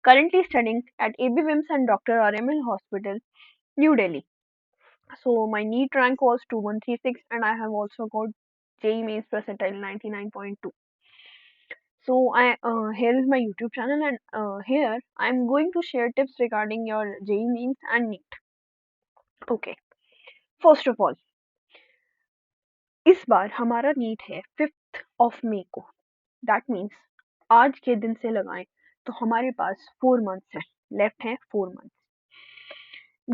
currently studying at AB Wims and Dr. RML Hospital, New Delhi. So my NEET rank was 2136 and I have also got JEE Mains percentile 99.2. So here is my YouTube channel and here I'm going to share tips regarding your JEE Mains and NEET. Okay, first of all, इस बार हमारा NEET है 5 मई को. That means आज के दिन से लगाएं तो हमारे पास 4 मंथ्स है, लेफ्ट है 4 मंथ्स.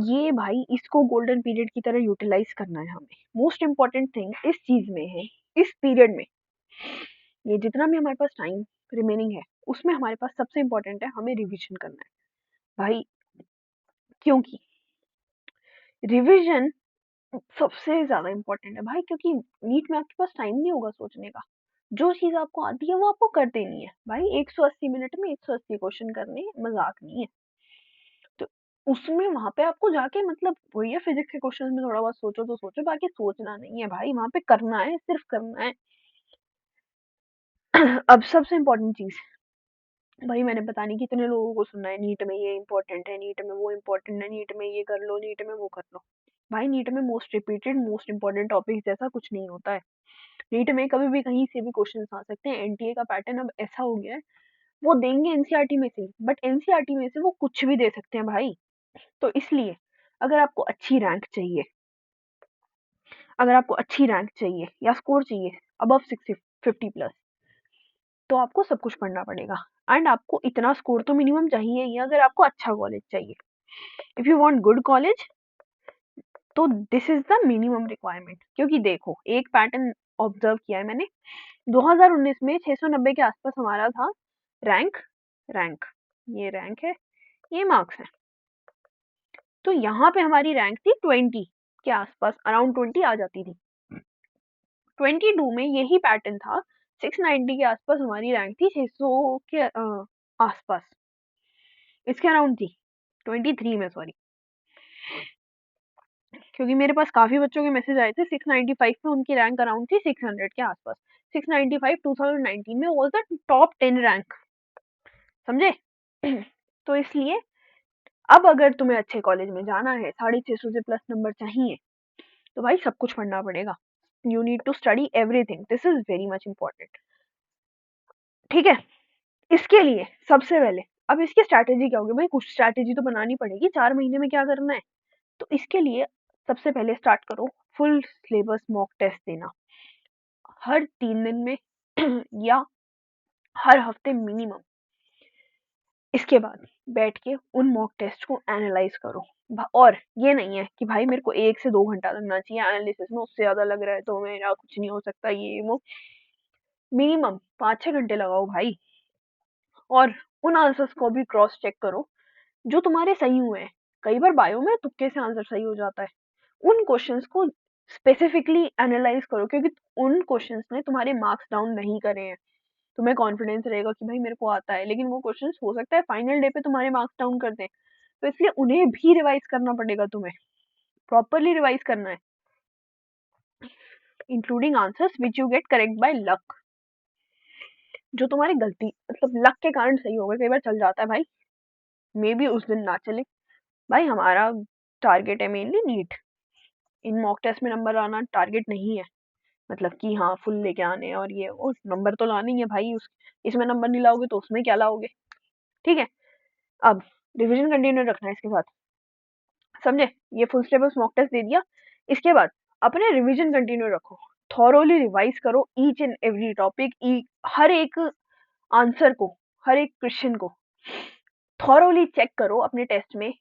ये भाई इसको गोल्डन पीरियड की तरह यूटिलाइज करना है हमें. मोस्ट इम्पॉर्टेंट थिंग इस चीज में है, इस पीरियड में ये जितना भी हमारे पास टाइम रिमेनिंग है उसमें हमारे पास सबसे इम्पोर्टेंट है हमें रिविजन करना है भाई. क्योंकि रिविजन सबसे ज्यादा इम्पोर्टेंट है भाई, क्योंकि नीट में आपके पास टाइम नहीं होगा सोचने का. जो चीज आपको आती है वो आपको कर देनी है भाई. 180 मिनट में 180 क्वेश्चन करने मजाक नहीं है. तो उसमें वहां पे आपको जाके मतलब वही है, फिजिक्स के क्वेश्चन में थोड़ा बहुत सोचो तो सोचो, बाकी सोचना नहीं है भाई, वहां पे करना है, सिर्फ करना है. अब सबसे इम्पोर्टेंट चीज भाई, मैंने पता नहीं कितने लोगों को सुना है नीट में ये इम्पोर्टेंट है, नीट में वो इम्पोर्टेंट है, नीट में ये कर लो, नीट में वो कर लो. भाई नीट में most repeated most important topic जैसा कुछ नहीं होता है. नीट में कभी भी कहीं से भी क्वेश्चन आ सकते हैं. एनटीए का पैटर्न अब ऐसा हो गया है, वो देंगे एनसीईआरटी में से, बट एनसीईआरटी में से वो कुछ भी दे सकते हैं भाई. तो इसलिए अगर आपको अच्छी रैंक चाहिए, अगर आपको अच्छी रैंक चाहिए या स्कोर चाहिए अबव 650 प्लस, तो आपको सब कुछ पढ़ना पड़ेगा. एंड आपको इतना स्कोर तो मिनिमम चाहिए ही अगर आपको अच्छा कॉलेज चाहिए. If you want good college तो this is the minimum requirement. क्योंकि देखो एक पैटर्न ऑब्जर्व किया है मैंने, 2019 में 690 के आसपास हमारा था रैंक. रैंक ये रैंक है, ये मार्क्स है. तो यहाँ पे हमारी रैंक थी 20 के आसपास, अराउंड 20 आ जाती थी. 22 में यही पैटर्न था, 690 के आसपास हमारी रैंक थी, 600 के आसपास, इसके अराउंड थी 23 में, सॉरी. क्योंकि मेरे पास काफी बच्चों के मैसेज आए थे 695 में उनकी रैंक अराउंड थी 600 के आसपास. 695 2019 में वाज द टॉप 10 रैंक, समझे. तो इसलिए अब अगर तुम्हें अच्छे कॉलेज में जाना है, 650 से प्लस नंबर चाहिए, तो भाई सब कुछ पढ़ना पड़ेगा. You need to study everything, this is very much important. ठीक है. इसके लिए सबसे पहले अब इसकी स्ट्रैटेजी क्या होगी भाई, कुछ स्ट्रैटेजी तो बनानी पड़ेगी. 4 महीने में क्या करना है, तो इसके लिए सबसे पहले स्टार्ट करो फुल सिलेबस मॉक टेस्ट देना, हर 3 दिन में या हर हफ्ते मिनिमम. इसके बाद बैठ के उन मॉक टेस्ट को एनालाइज करो. और ये नहीं है कि भाई मेरे को 1 से 2 घंटा लगना चाहिए एनालिसिस में, उससे ज्यादा लग रहा है तो मेरा कुछ नहीं हो सकता, ये वो. मिनिमम 5-6 घंटे लगाओ भाई. और उन आंसर्स को भी क्रॉस चेक करो जो तुम्हारे सही हुए हैं. कई बार बायो में तुक्के से आंसर सही हो जाता है. उन क्वेश्चंस को स्पेसिफिकली एनालाइज करो, क्योंकि उन क्वेश्चंस ने तुम्हारे मार्क्स डाउन नहीं करे हैं. तुम्हें कॉन्फिडेंस रहेगा कि भाई मेरे को आता है, लेकिन वो क्वेश्चंस हो सकता है फाइनल डे पे तुम्हारे मार्क्स डाउन कर दें. तो इसलिए उन्हें भी रिवाइज करना पड़ेगा, तुम्हें प्रॉपरली रिवाइज करना है, including answers which you get correct by luck. जो तुम्हारी गलती मतलब लक के कारण सही हो गए, कई बार चल जाता है भाई, मे बी उस दिन ना चले. भाई हमारा टारगेट है मेनली नीट. इन मॉक टेस्ट में नंबर लाना टारगेट नहीं है, मतलब कि हाँ फुल लेके आने और ये वो, नंबर तो लाने ही है भाई. इसमें नंबर नहीं लाओगे तो उसमें क्या लाओगे. ठीक है. अब रिवीजन कंटिन्यू रखना है इसके साथ, समझे. ये फुल सिलेबस मॉक टेस्ट दे दिया, इसके बाद अपने रिवीजन कंटिन्यू रखो. थॉरोली रिवाइज करो ईच एंड एवरी टॉपिक, हर एक आंसर को, हर एक क्वेश्चन को थॉरोली चेक करो अपने टेस्ट में.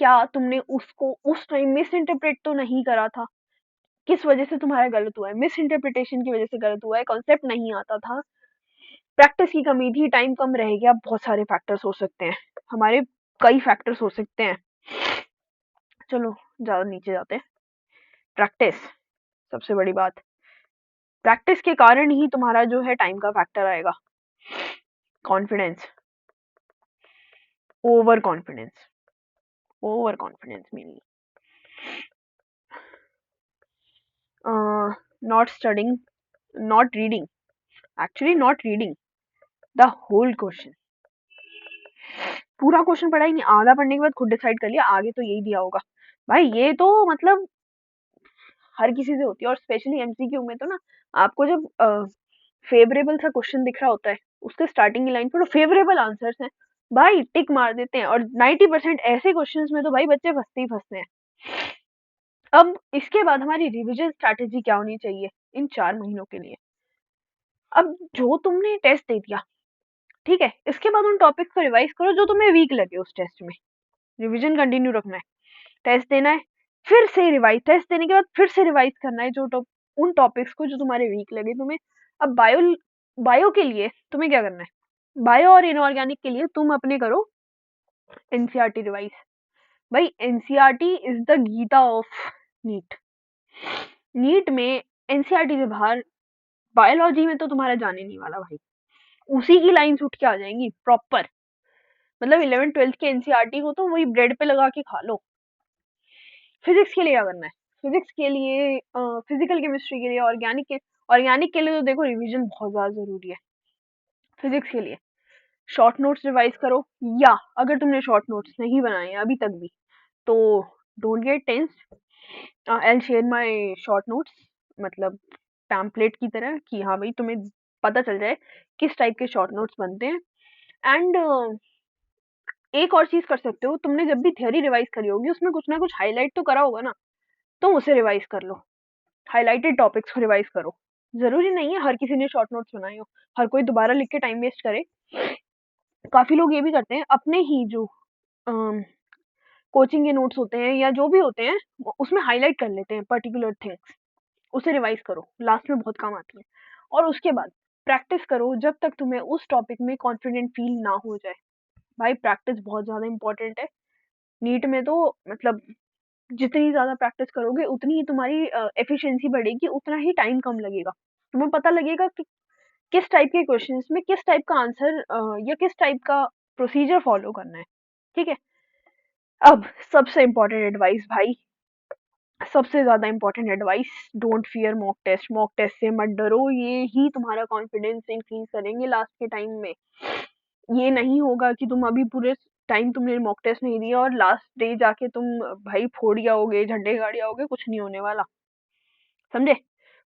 क्या तुमने उसको उस टाइम मिस इंटरप्रेट तो नहीं करा था, किस वजह से तुम्हारा गलत हुआ है, मिस इंटरप्रिटेशन की वजह से गलत हुआ है, कॉन्सेप्ट नहीं आता था, प्रैक्टिस की कमी थी, टाइम कम रह गया. बहुत सारे फैक्टर्स हो सकते हैं हमारे, कई फैक्टर्स हो सकते हैं. चलो ज्यादा नीचे जाते हैं. प्रैक्टिस सबसे बड़ी बात. प्रैक्टिस के कारण ही तुम्हारा जो है टाइम का फैक्टर आएगा. Confidence, over confidence, over confidence meaning not studying, not reading, actually not reading the whole question. पूरा क्वेश्चन पढ़ा ही नहीं, आधा पढ़ने के बाद खुद डिसाइड कर लिया आगे तो यही दिया होगा। भाई ये तो मतलब हर किसी से होती है, और स्पेशली एमसीक्यू में तो ना, आपको जब फेवरेबल सा क्वेश्चन दिख रहा होता है, उसके स्टार्टिंग की लाइन पर फेवरेबल आंसर्स हैं, भाई टिक मार देते हैं, और 90% ऐसे क्वेश्चंस में तो भाई बच्चे फंसते ही फंसते हैं। अब इसके बाद हमारी रिवीजन स्ट्रैटेजी क्या होनी चाहिए इन 4 महीनों के लिए? अब जो तुमने टेस्ट दे दिया, ठीक है, इसके बाद उन टॉपिक्स को रिवाइज करो जो तुम्हें वीक लगे उस टेस्ट में। रिवीजन कंटिन्यू रखना है, टेस्ट देना है, फिर से रिवाइज, टेस्ट देने के बाद फिर से रिवाइज करना है उन टॉपिक्स को जो तुम्हारे वीक लगे तुम्हें। अब बायो बायो के लिए तुम्हें क्या करना है? बायो और इनऑर्गेनिक के लिए तुम अपने करो एनसीईआरटी रिवाइज। भाई NCERT is the Gita of NEET. NEET में एनसीईआरटी से बाहर बायोलॉजी में तो तुम्हारा जाने नहीं वाला भाई, उसी की लाइंस उठ के आ जाएंगी प्रॉपर। मतलब 11th 12th के एनसीईआरटी को तो वही ब्रेड पे लगा के खा लो। फिजिक्स के लिए क्या करना है? फिजिक्स के लिए फिजिकल केमिस्ट्री के लिए, ऑर्गेनिक के लिए तो देखो रिवीजन बहुत ज्यादा जरूरी है। फिजिक्स के लिए शॉर्ट नोट्स रिवाइज करो, या अगर तुमने शॉर्ट नोट्स नहीं बनाए हैं अभी तक भी, तो don't get tensed, I share my short notes, मतलब पैम्पलेट की तरह, कि हाँ भाई तुम्हें पता चल जाए किस टाइप के शॉर्ट नोट्स बनते हैं। एंड एक और चीज कर सकते हो, तुमने जब भी थ्योरी रिवाइज करी होगी उसमें कुछ ना कुछ हाईलाइट तो करा होगा ना, तुम उसे रिवाइज कर लो, हाइलाइटेड टॉपिक्स को रिवाइज करो। जरूरी नहीं है हर किसी ने शॉर्ट नोट्स बनाए हो, हर कोई दोबारा लिख के टाइम वेस्ट करे। काफी लोग ये भी करते हैं, अपने ही जो कोचिंग के नोट्स होते हैं या जो भी होते हैं, उसमें हाईलाइट कर लेते हैं पर्टिकुलर थिंग्स, उसे रिवाइज करो, लास्ट में बहुत काम आती है। और उसके बाद प्रैक्टिस करो जब तक तुम्हें उस टॉपिक में कॉन्फिडेंट फील ना हो जाए। भाई प्रैक्टिस बहुत ज्यादा इंपॉर्टेंट है नीट में तो, मतलब जितनी ज़्यादा प्रैक्टिस करोगे उतनी ही तुम्हारी एफिशिएंसी बढ़ेगी, उतना ही टाइम कम लगेगा। तुम्हें पता लगेगा कि किस टाइप के क्वेश्चंस में किस टाइप का आंसर या किस टाइप का प्रोसीजर फॉलो करना है। ठीक है, अब सबसे इम्पोर्टेंट एडवाइस भाई, सबसे ज़्यादा important advice, don't fear mock test. Mock test से मत डरो, ये ही तुम्हारा कॉन्फिडेंस इंक्रीज करेंगे लास्ट के टाइम में। ये नहीं होगा कि तुम अभी पूरे टाइम तुमने मॉक टेस्ट नहीं दिया और लास्ट डे जाके तुम भाई फोड़ आओगे, झंडे गाड़ी आओगे, कुछ नहीं होने वाला, समझे?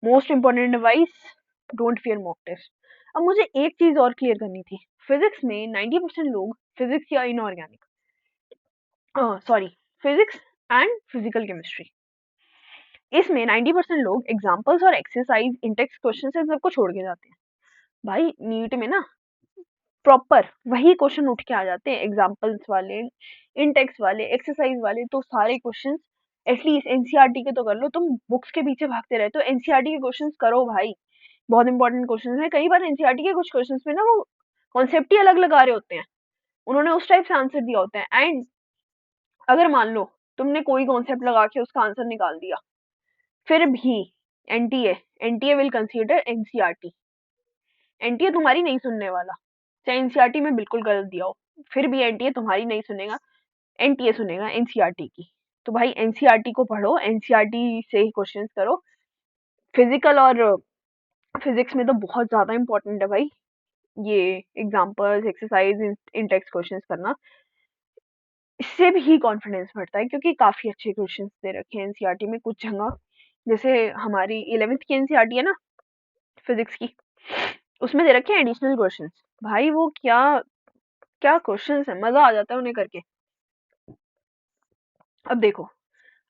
Most important advice, don't fear mock test. अब मुझे एक चीज और क्लियर करनी थी, फिजिक्स में 90% लोग, फिजिक्स या inorganic, sorry, physics and physical chemistry, इसमें 90% लोग एग्जाम्पल्स और एक्सरसाइज इंटेक्स क्वेश्चन से सबको छोड़ के जाते हैं। भाई नीट में ना प्रॉपर वही क्वेश्चन उठ के आ जाते हैं, एग्जाम्पल्स वाले, इंटेक्स वाले, एक्सरसाइज वाले, तो सारे क्वेश्चंस एटलीस्ट एनसीईआरटी के तो कर लो। तुम बुक्स के पीछे भागते रहते हो, एनसीईआरटी के क्वेश्चंस करो भाई, बहुत इंपॉर्टेंट क्वेश्चंस हैं। कई बार एनसीईआरटी के कुछ क्वेश्चंस में ना वो कॉन्सेप्ट ही अलग लगा रहे होते हैं, उन्होंने उस टाइप से आंसर दिया होता है। एंड अगर मान लो तुमने कोई कॉन्सेप्ट लगा के उसका आंसर निकाल दिया, फिर भी NTA NTA will consider NCERT, NTA तुम्हारी नहीं सुनने वाला, चाहे एनसीईआरटी में बिल्कुल गलत दिया हो, फिर भी एनटीए तुम्हारी नहीं सुनेगा, एनटीए सुनेगा एनसीईआरटी की। तो भाई एनसीईआरटी को पढ़ो, एनसीईआरटी से ही क्वेश्चंस करो। फिजिकल और फिजिक्स में तो बहुत ज्यादा इंपॉर्टेंट है भाई ये एग्जांपल्स, एक्सरसाइज, इंटेक्स क्वेश्चंस करना, इससे भी कॉन्फिडेंस बढ़ता है, क्योंकि काफी अच्छे क्वेश्चंस दे रखे हैं एनसीईआरटी में कुछ जगह। जैसे हमारी 11th की एनसीईआरटी है ना फिजिक्स की, उसमें दे रखे हैं एडिशनल क्वेश्चंस। भाई वो क्या क्या क्वेश्चंस है, मजा आ जाता है उन्हें करके। अब देखो,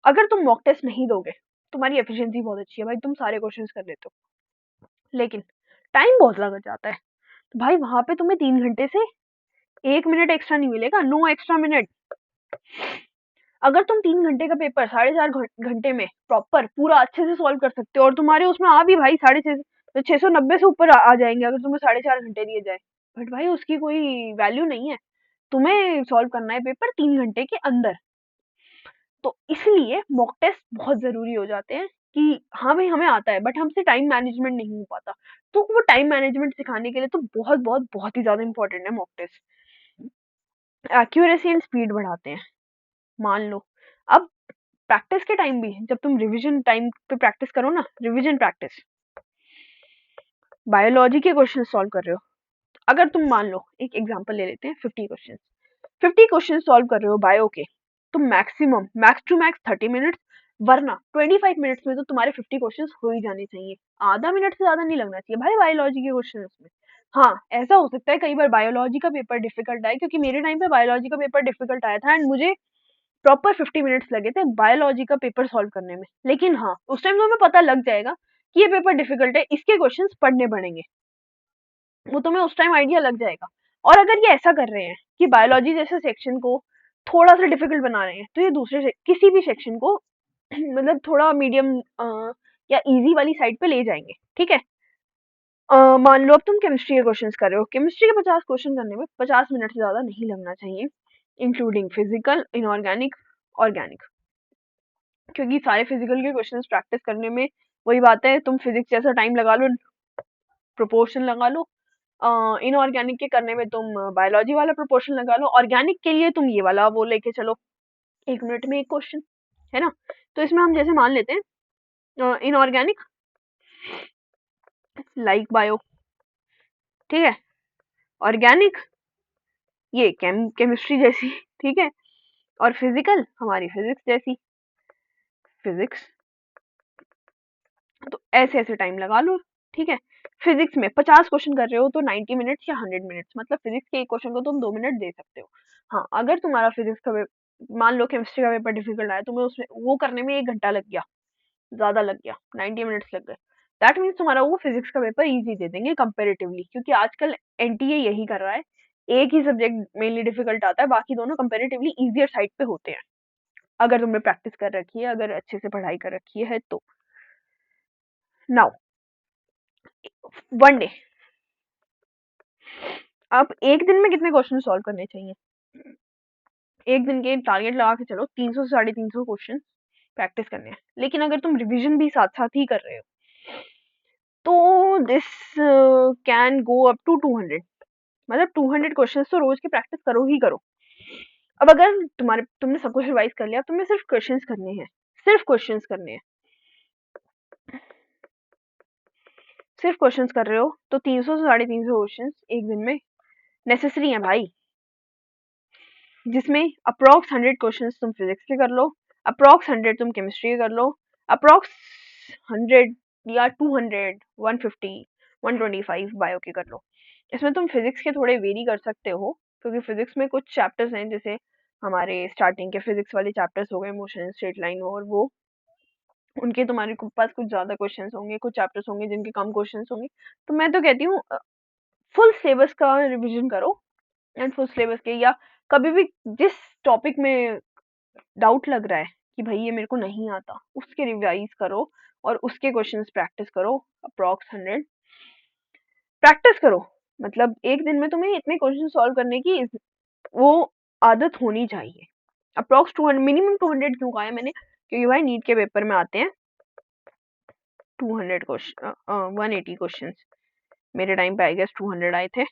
अगर तुम मॉक टेस्ट नहीं दोगे, तुम्हारी एफिशिएंसी बहुत अच्छी है भाई, तुम सारे क्वेश्चंस कर लेते हो, लेकिन टाइम बहुत लग जाता है, तो भाई वहां पे तुम्हें 3 घंटे से 1 मिनट एक्स्ट्रा नहीं मिलेगा, नो एक्स्ट्रा मिनट। अगर तुम 3 घंटे का पेपर 4.5 घंटे में प्रॉपर पूरा अच्छे से सॉल्व कर सकते हो, और तुम्हारे उसमें आ भी भाई 690 से ऊपर आ जाएंगे अगर तुम्हें 4.5 घंटे दिए जाए, बट भाई उसकी कोई वैल्यू नहीं है। तुम्हें सॉल्व करना है पेपर 3 घंटे के अंदर, तो इसलिए मॉक टेस्ट बहुत जरूरी हो जाते हैं कि हाँ भाई हमें आता है बट हमसे टाइम मैनेजमेंट नहीं हो पाता, तो वो टाइम मैनेजमेंट सिखाने के लिए तो बहुत बहुत बहुत ही ज्यादा इंपॉर्टेंट है mock test. Accuracy and speed बढ़ाते हैं। मान लो अब प्रैक्टिस के टाइम भी, जब तुम रिवीजन टाइम पे प्रैक्टिस करो ना, रिवीजन प्रैक्टिस, बायोलॉजी के क्वेश्चन सॉल्व कर रहे हो, अगर तुम मान लो एक एग्जांपल ले लेते हैं 50 क्वेश्चन, 50 क्वेश्चन सॉल्व कर रहे हो बायो के, तो maximum max to max 30 minutes, वरना 25 मिनट्स में तो तुम्हारे 50 क्वेश्चन हो ही जाने चाहिए। आधा मिनट से ज्यादा नहीं लगना चाहिए भाई बायोलॉजी के क्वेश्चन में। हाँ, ऐसा हो सकता है कई बार बायोलॉजी का पेपर डिफिकल्ट आए, क्योंकि मेरे टाइम पे बायोलॉजी का पेपर डिफिकल्ट आया था एंड मुझे प्रॉपर 50 मिनट्स लगे थे बायोलॉजी का पेपर सॉल्व करने में। लेकिन हाँ, उस टाइम तो हमें पता लग जाएगा कि ये पेपर डिफिकल्ट है, इसके क्वेश्चन पढ़ने पड़ेंगे, वो तुम्हें उस टाइम आइडिया लग जाएगा। और अगर ये ऐसा कर रहे हैं कि बायोलॉजी जैसे सेक्शन को थोड़ा सा डिफिकल्ट बना रहे हैं, तो ये दूसरे किसी भी सेक्शन को मतलब थोड़ा मीडियम या इजी वाली साइड पे ले जाएंगे, ठीक है। मान लो अब तुम केमिस्ट्री के क्वेश्चंस कर रहे हो, केमिस्ट्री के 50 क्वेश्चन करने में 50 मिनट से ज्यादा नहीं लगना चाहिए, इंक्लूडिंग फिजिकल, इनऑर्गेनिक, ऑर्गेनिक। क्योंकि सारे फिजिकल के क्वेश्चंस प्रैक्टिस करने में वही बात है, तुम फिजिक्स जैसा टाइम लगा लो, प्रोपोर्शन लगा लो। इनऑर्गेनिक के करने में तुम बायोलॉजी वाला प्रोपोर्शन लगा लो, ऑर्गेनिक के लिए तुम ये वाला वो लेके चलो, 1 मिनट में एक क्वेश्चन, है ना। तो इसमें हम जैसे मान लेते हैं इनऑर्गेनिक लाइक बायो, ठीक है, ऑर्गेनिक ये केमिस्ट्री जैसी, ठीक है, और फिजिकल हमारी फिजिक्स जैसी, फिजिक्स। तो ऐसे ऐसे टाइम लगा लो, ठीक है। फिजिक्स में 50 क्वेश्चन कर रहे हो तो 90 मिनट्स या 100 मिनट्स, मतलब फिजिक्स के एक क्वेश्चन को तुम 2 मिनट दे सकते हो। हाँ, अगर तुम्हारा फिजिक्स का मान लो केमिस्ट्री का पेपर डिफिकल्ट आया, तुम्हें उसमें वो करने में 1 घंटा लग गया, ज्यादा लग गया, 90 मिनट्स लग गए, दैट मीन्स तुम्हारा वो फिजिक्स का पेपर इजी दे देंगे कंपेरेटिवली, क्योंकि आजकल एनटीए यही कर रहा है, एक ही सब्जेक्ट मेनली डिफिकल्ट आता है, बाकी दोनों कंपेरेटिवली इजियर साइड पे होते हैं, अगर तुमने प्रैक्टिस कर रखी है, अगर अच्छे से पढ़ाई कर रखी है तो। नाउ वन डे, आप एक दिन में कितने क्वेश्चन सॉल्व करने चाहिए? एक दिन के टारगेट लगा के चलो, 300 से 350 क्वेश्चन प्रैक्टिस करने हैं। लेकिन अगर तुम रिवीजन भी साथ साथ ही कर रहे हो, तो this can go up to 200, मतलब 200 क्वेश्चन तो रोज की प्रैक्टिस करो ही करो। अब अगर तुमने सब कुछ रिवाइज कर लिया, तुम्हें सिर्फ क्वेश्चंस करने हैं, सिर्फ क्वेश्चंस करने हैं, सिर्फ क्वेश्चंस कर रहे हो, तो 300 से 350 क्वेश्चंस एक दिन में नेसेसरी है भाई, जिसमें अप्रोक्स 100 क्वेश्चंस तुम फिजिक्स के कर लो, अप्रोक्स 100 तुम केमिस्ट्री के कर लो, अप्रोक्स 100 या 200, 150, 125 बायो के कर लो। इसमें तुम फिजिक्स के थोड़े वेरी कर सकते हो, क्योंकि फिजिक्स में कुछ चैप्टर्स हैं, जैसे हमारे स्टार्टिंग के फिजिक्स वाले चैप्टर्स हो गए, मोशन, स्ट्रेट लाइन, और वो उनके तुम्हारे पास कुछ ज्यादा क्वेश्चंस होंगे, कुछ चैप्टर्स होंगे जिनके कम क्वेश्चंस होंगे। तो मैं तो कहती हूँ फुल सिलेबस का रिवीजन करो, एंड फुल सिलेबस के, या कभी भी जिस टॉपिक में डाउट लग रहा है कि भाई ये मेरे को नहीं आता, उसके रिवाइज करो और उसके क्वेश्चंस प्रैक्टिस करो, अप्रॉक्स 100 प्रैक्टिस करो। मतलब एक दिन में तुम्हें इतने क्वेश्चन सॉल्व करने की वो आदत होनी चाहिए। अप्रॉक्स 200, मिनिमम 200 क्यों कहा है मैंने, क्योंकि भाई नीट के पेपर में आते हैं 200 क्वेश्चन, 180 क्वेश्चन, मेरे टाइम पे आई गेस 200 आए थे।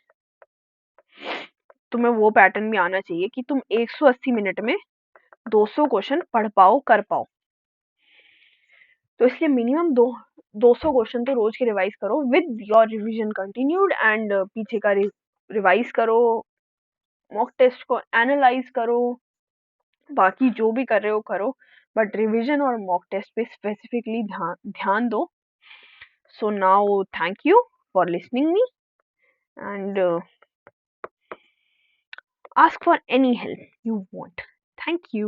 तुम्हें वो पैटर्न भी आना चाहिए कि तुम 180 मिनट में 200 क्वेश्चन पढ़ पाओ, कर पाओ। तो इसलिए मिनिमम 200 क्वेश्चन तो रोज के रिवाइज करो, with your revision continued, and पीछे का रिवाइज करो, मॉक टेस्ट को एनालाइज करो, बाकी जो भी कर रहे हो करो, बट रिवीजन और मॉक टेस्ट पे स्पेसिफिकली ध्यान ध्यान दो। So now thank you for listening me, and ask for any help you want. Thank you.